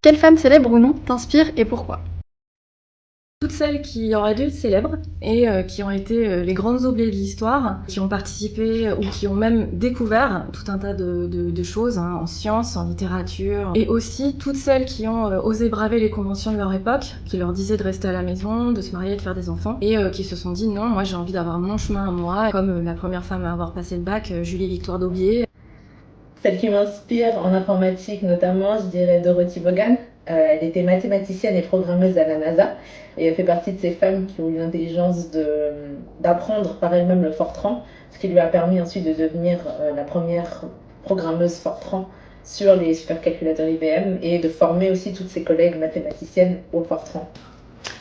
Quelle femme célèbre ou non t'inspire et pourquoi? Toutes celles qui ont adultes célèbres et qui ont été les grandes oubliées de l'histoire, qui ont participé ou qui ont même découvert tout un tas de choses en sciences, en littérature, et aussi toutes celles qui ont osé braver les conventions de leur époque, qui leur disaient de rester à la maison, de se marier, de faire des enfants, et qui se sont dit non, moi j'ai envie d'avoir mon chemin à moi, comme la première femme à avoir passé le bac, Julie Victoire d'Aubier. Celle qui m'inspire en informatique notamment, je dirais Dorothy Vaughan. Elle était mathématicienne et programmeuse à la NASA et elle fait partie de ces femmes qui ont eu l'intelligence d'apprendre par elle-même le Fortran, ce qui lui a permis ensuite de devenir la première programmeuse Fortran sur les supercalculateurs IBM et de former aussi toutes ses collègues mathématiciennes au Fortran.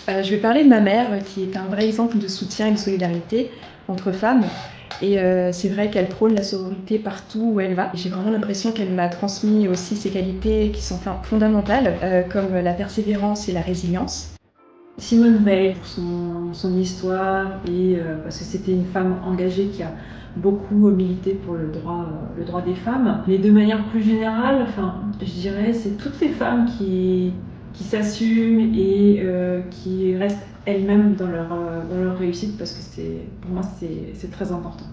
Je vais parler de ma mère, qui est un vrai exemple de soutien et de solidarité entre femmes. Et c'est vrai qu'elle prône la sororité partout où elle va. J'ai vraiment l'impression qu'elle m'a transmis aussi ses qualités qui sont fondamentales, comme la persévérance et la résilience. Simone Veil pour son histoire et parce que c'était une femme engagée qui a beaucoup milité pour le droit des femmes. Mais de manière plus générale, enfin, je dirais, c'est toutes les femmes qui s'assument et qui restent elles-mêmes dans leur réussite parce que pour moi, c'est très important.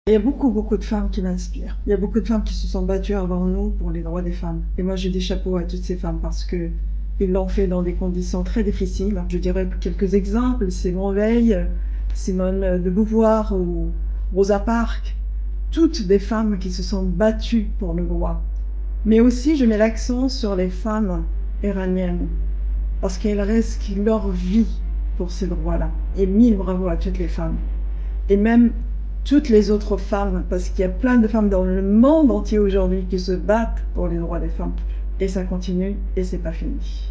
Il y a beaucoup de femmes qui m'inspirent. Il y a beaucoup de femmes qui se sont battues avant nous pour les droits des femmes. Et moi, je dis chapeau à toutes ces femmes parce que ils l'ont fait dans des conditions très difficiles. Je dirais quelques exemples. Simone Veil, Simone de Beauvoir ou Rosa Parks. Toutes des femmes qui se sont battues pour le droit. Mais aussi, je mets l'accent sur les femmes iraniennes. Parce qu'elles risquent leur vie pour ces droits-là. Et mille bravo à toutes les femmes. Et même toutes les autres femmes, parce qu'il y a plein de femmes dans le monde entier aujourd'hui qui se battent pour les droits des femmes. Et ça continue et c'est pas fini.